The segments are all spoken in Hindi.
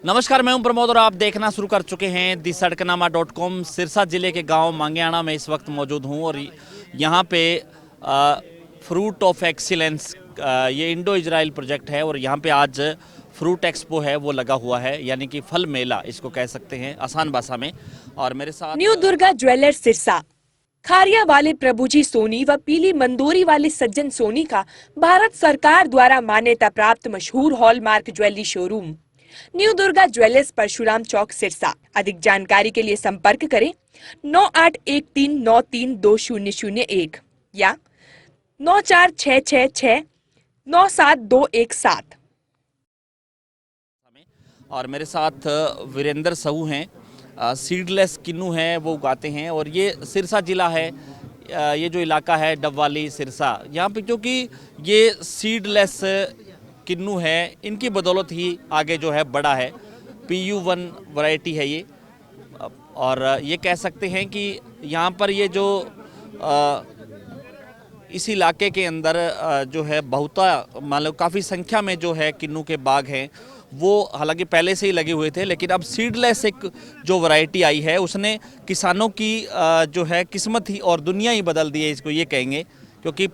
नमस्कार, मैं हूं प्रमोद और आप देखना शुरू कर चुके हैं दी सड़कनामा.com। सिरसा जिले के गांव मांगेआना में इस वक्त मौजूद हूं और यहां पे फ्रूट ऑफ एक्सीलेंस ये इंडो इजराइल प्रोजेक्ट है और यहां पे आज फ्रूट एक्सपो है वो लगा हुआ है, यानी कि फल मेला इसको कह सकते हैं आसान भाषा में। और मेरे साथ न्यू दुर्गा ज्वेलर्स सिरसा, खारिया वाले प्रभुजी सोनी व पीली मंदोरी वाले सज्जन सोनी का भारत सरकार द्वारा मान्यता प्राप्त मशहूर hallmark jewellery showroom new Durga jewellers, Parshuram चौक, सिरसा। अधिक जानकारी के लिए संपर्क करें 9813932001 या 9466697217। और मेरे साथ वीरेंद्र साहू हैं, सीडलेस किन्नू हैं, वो उगाते हैं और ये सिरसा ज़िला है। ये जो इलाका है डबवाली सिरसा, यहाँ पे क्योंकि ये सीडलेस किन्नू है, इनकी बदौलत ही आगे जो है बड़ा है। PU1 वैरायटी है ये, और ये कह सकते हैं कि यहाँ पर ये जो इस इलाके के अंदर जो है मान लो काफ़ी संख्या में जो है किन्नू के बाग हैं, वो हालांकि पहले से ही लगे हुए थे, लेकिन अब सीडलेस एक जो वैरायटी आई है उसने किसानों की जो है किस्मत ही और दुनिया ही बदल दी है, इसको ये कहेंगे। क्योंकि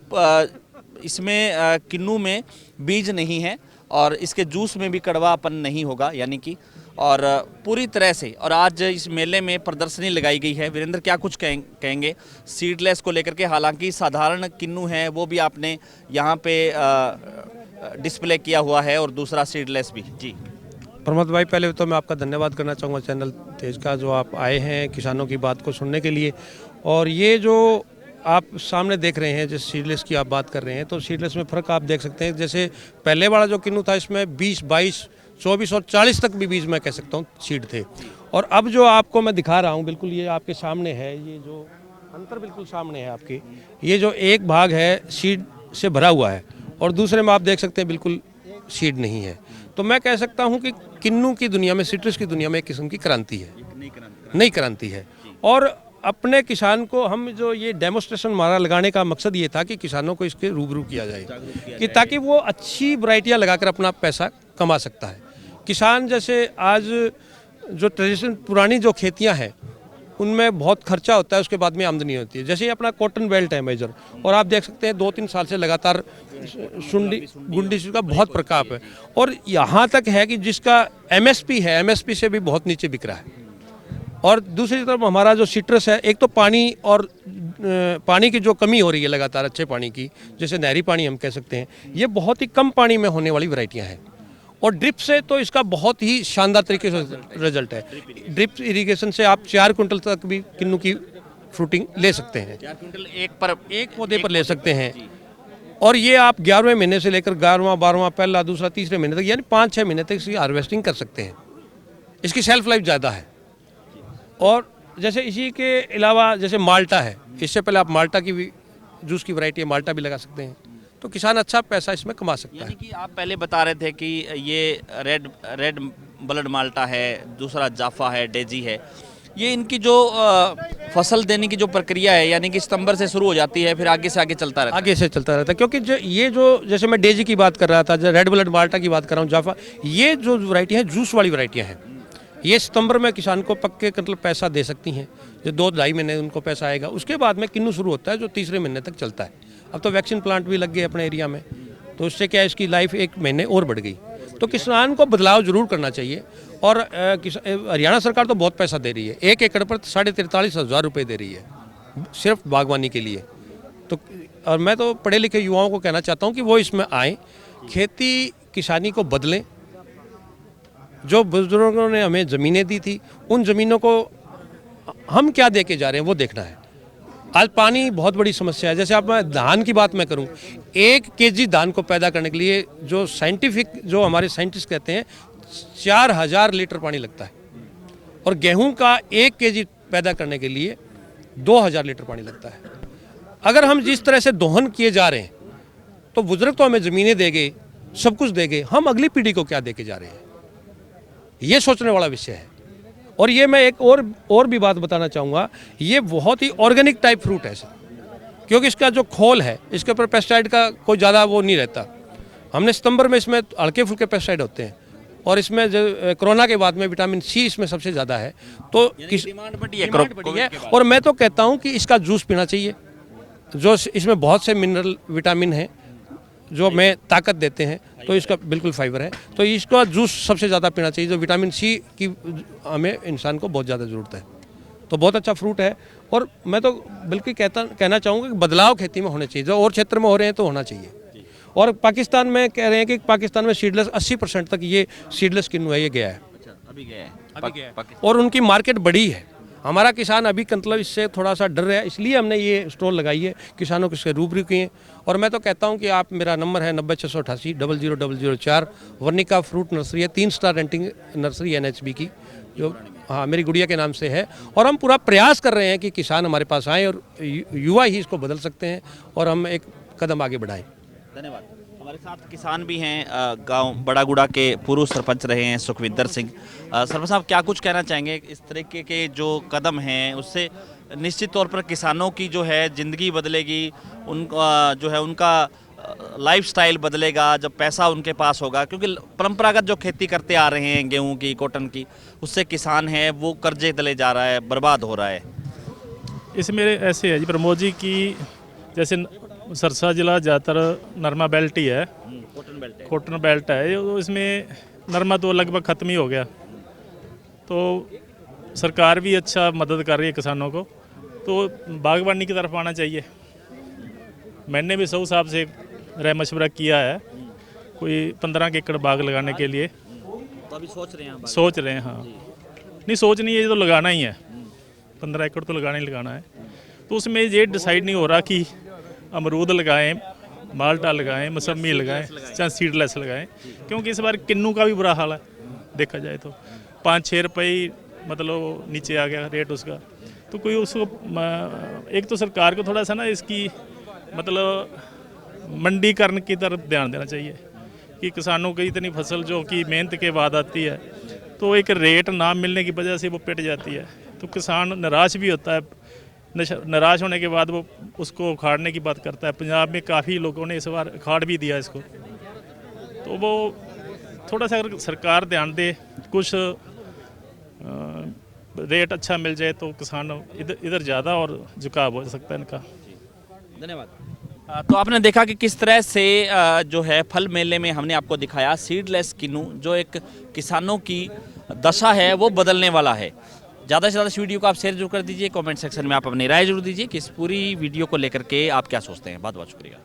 इसमें किन्नू में बीज नहीं है और इसके जूस में भी कड़वापन नहीं होगा, यानी कि और पूरी तरह से। और आज इस मेले में प्रदर्शनी लगाई गई है। वीरेंद्र, क्या कुछ कहेंगे सीडलेस को लेकर के? हालांकि साधारण किन्नू है वो भी आपने यहाँ पे डिस्प्ले किया हुआ है और दूसरा सीडलेस भी। जी प्रमोद भाई, पहले तो मैं आपका धन्यवाद करना चाहूँगा चैनल तेज का, जो आप आए हैं किसानों की बात को सुनने के लिए। और ये जो आप सामने देख रहे हैं, जिस सीडलेस की आप बात कर रहे हैं, तो सीडलेस में फ़र्क आप देख सकते हैं। जैसे पहले वाला जो किन्नू था, इसमें 20, 22, 24 और 40 तक भी बीज मैं कह सकता हूँ सीड थे। और अब जो आपको मैं दिखा रहा हूँ, बिल्कुल ये आपके सामने है, ये जो अंतर बिल्कुल सामने है आपके। ये जो एक भाग है सीड से भरा हुआ है और दूसरे में आप देख सकते हैं बिल्कुल सीड नहीं है। तो मैं कह सकता हूँ कि किन्नू की दुनिया में, सिट्रस की दुनिया में एक किस्म की क्रांति है, नई क्रांति है। और अपने किसान को हम जो ये डेमोस्ट्रेशन हमारा लगाने का मकसद ये था कि किसानों को इसके रूबरू किया जाए कि ताकि वो अच्छी वैरायटियाँ लगाकर अपना पैसा कमा सकता है। किसान जैसे आज जो ट्रेडिशन पुरानी जो खेतियाँ हैं उनमें बहुत खर्चा होता है, उसके बाद में आमदनी होती है। जैसे ये अपना कॉटन बेल्ट है मेजर, और आप देख सकते हैं 2-3 साल से लगातार गुंडी का बहुत प्रकोप है। और यहाँ तक है कि जिसका MSP है, MSP से भी बहुत नीचे बिक रहा है। और दूसरी तरफ हमारा जो सिट्रस है, एक तो पानी और पानी की जो कमी हो रही है लगातार, अच्छे पानी की, जैसे नहरी पानी हम कह सकते हैं, ये बहुत ही कम पानी में होने वाली वैरायटियाँ हैं। और ड्रिप से तो इसका बहुत ही शानदार तरीके से रिजल्ट है। ड्रिप इरिगेशन से आप 4 क्विंटल तक भी किन्नू की फ्रूटिंग ले सकते हैं, 4 क्विंटल एक पौधे पर ले सकते हैं। और ये आप 11वें महीने से लेकर 11वां, 12वां, पहला, दूसरा, तीसरे महीने तक, यानी 5-6 महीने तक इसकी हार्वेस्टिंग कर सकते हैं। इसकी शेल्फ लाइफ ज़्यादा है। और जैसे इसी के अलावा जैसे माल्टा है, इससे पहले आप माल्टा की भी जूस की वैरायटी है, माल्टा भी लगा सकते हैं। तो किसान अच्छा पैसा इसमें कमा सकता है। यानी कि आप पहले बता रहे थे कि ये रेड ब्लड माल्टा है, दूसरा जाफा है, डेजी है। ये इनकी जो फसल देने की जो प्रक्रिया है, यानी कि सितंबर से शुरू हो जाती है, फिर आगे से आगे चलता रहता है। आगे से चलता रहता है, क्योंकि ये जो जैसे मैं डेजी की बात कर रहा था, जो रेड ब्लड माल्टा की बात कर रहा हूँ, जाफा, ये जो वैरायटी है जूस वाली वैरायटियाँ हैं। ये सितंबर में किसान को पक्के मतलब पैसा दे सकती हैं, जो 2-2.5 महीने उनको पैसा आएगा। उसके बाद में किन्नू शुरू होता है जो तीसरे महीने तक चलता है। अब तो वैक्सीन प्लांट भी लग गए अपने एरिया में, तो उससे क्या है, इसकी लाइफ 1 महीने और बढ़ गई। तो किसान को बदलाव जरूर करना चाहिए। और हरियाणा सरकार तो बहुत पैसा दे रही है, 1 एकड़ पर 43,500 रुपये दे रही है सिर्फ बागवानी के लिए। तो और मैं तो पढ़े लिखे युवाओं को कहना चाहता हूँ कि वो इसमें आएँ, खेती किसानी को बदलें। जो बुजुर्गों ने हमें ज़मीनें दी थी, उन ज़मीनों को हम क्या दे के जा रहे हैं वो देखना है। आज पानी बहुत बड़ी समस्या है। जैसे आप मैं धान की बात मैं करूं, 1 kg धान को पैदा करने के लिए जो साइंटिफिक जो हमारे साइंटिस्ट कहते हैं 4000 लीटर पानी लगता है। और गेहूं का 1 kg पैदा करने के लिए 2000 लीटर पानी लगता है। अगर हम जिस तरह से दोहन किए जा रहे हैं, तो बुजुर्ग तो हमें ज़मीनें देंगे, सब कुछ देंगे, हम अगली पीढ़ी को क्या दे के जा रहे हैं, ये सोचने वाला विषय है। और ये मैं एक और भी बात बताना चाहूँगा, ये बहुत ही ऑर्गेनिक टाइप फ्रूट है सर, क्योंकि इसका जो खोल है, इसके ऊपर पेस्टिसाइड का कोई ज़्यादा वो नहीं रहता। हमने सितंबर में इसमें हल्के फुल्के पेस्टिसाइड होते हैं और इसमें जो कोरोना के बाद में विटामिन सी इसमें सबसे ज़्यादा है। तो डिमांड बढ़ी है डिमांड बढ़ी है। और मैं तो कहता हूँ कि इसका जूस पीना चाहिए, जो इसमें बहुत से मिनरल विटामिन हैं जो हमें ताकत देते हैं, तो इसका बिल्कुल फाइबर है, तो इसका जूस सबसे ज़्यादा पीना चाहिए। जो विटामिन सी की हमें इंसान को बहुत ज़्यादा ज़रूरत है, तो बहुत अच्छा फ्रूट है। और मैं तो बल्कि कहना चाहूँगा कि बदलाव खेती में होने चाहिए, जो और क्षेत्र में हो रहे हैं तो होना चाहिए। और पाकिस्तान में कह रहे हैं कि पाकिस्तान में सीडलेस 80% तक ये सीडलेस किन्नू है, ये गया है, अभी गया है और उनकी मार्केट बड़ी है। हमारा किसान अभी मतलब इससे थोड़ा सा डर रहा है, इसलिए हमने ये स्टॉल लगाई है, किसानों के रूबरू किए। और मैं तो कहता हूँ कि आप, मेरा नंबर है 90 688 00004, वर्निका फ्रूट नर्सरी है, 3 स्टार रेटिंग नर्सरी NHB की, जो हाँ मेरी गुड़िया के नाम से है। और हम पूरा प्रयास कर रहे हैं कि किसान हमारे पास आएँ और युवा ही इसको बदल सकते हैं और हम एक कदम आगे बढ़ाएं। धन्यवाद। हमारे साथ किसान भी हैं, गांव बड़ागुड़ा के पूर्व सरपंच रहे हैं सुखविंदर सिंह। सरपंच साहब, क्या कुछ कहना चाहेंगे? इस तरीके के जो कदम हैं उससे निश्चित तौर पर किसानों की जो है ज़िंदगी बदलेगी, उनका जो है उनका लाइफस्टाइल बदलेगा जब पैसा उनके पास होगा, क्योंकि परंपरागत जो खेती करते आ रहे हैं गेहूं की, कॉटन की, उससे किसान है वो कर्जे तले जा रहा है, बर्बाद हो रहा है। इसमें ऐसे है जी, प्रमोद जी की जैसे सरसा जिला ज़्यादातर नरमा बेल्ट ही है, कॉटन बेल्ट है, तो इसमें नरमा तो लगभग ख़त्म ही हो गया। तो सरकार भी अच्छा मदद कर रही है किसानों को, तो बागवानी की तरफ आना चाहिए। मैंने भी सऊ साहब से राय मशवरा किया है, कोई 15 एकड़ बाग लगाने के लिए। तो अभी सोच रहे हैं? सोच रहे हैं, हाँ। नहीं, सोच नहीं है, ये तो लगाना ही है, 15 एकड़ तो लगाना ही लगाना है। तो उसमें ये डिसाइड नहीं हो रहा कि अमरूद लगाएं, माल्टा लगाएं, मौसमी लगाएं, चाहे सीडलेस लगाएं, क्योंकि इस बार किन्नू का भी बुरा हाल है। देखा जाए तो 5-6 रुपये मतलब नीचे आ गया रेट उसका। तो कोई उसको एक तो सरकार को थोड़ा सा ना इसकी मतलब मंडीकरण की तरफ ध्यान देना चाहिए कि किसानों की इतनी फसल जो कि मेहनत के बाद आती है, तो एक रेट ना मिलने की वजह से वो पिट जाती है, तो किसान निराश भी होता है। निराश होने के बाद वो उसको उखाड़ने की बात करता है। पंजाब में काफ़ी लोगों ने इस बार उखाड़ भी दिया इसको। तो वो थोड़ा सा अगर सरकार ध्यान दे, कुछ रेट अच्छा मिल जाए, तो किसान इधर ज़्यादा और झुकाव हो सकता है इनका। धन्यवाद। तो आपने देखा कि किस तरह से जो है फल मेले में हमने आपको दिखाया सीडलेस किन्नू, जो एक किसानों की दशा है वो बदलने वाला है। ज़्यादा से ज़्यादा इस वीडियो को आप शेयर जरूर कर दीजिए, कमेंट सेक्शन में आप अपनी राय जरूर दीजिए कि इस पूरी वीडियो को लेकर के आप क्या सोचते हैं। बहुत बहुत शुक्रिया।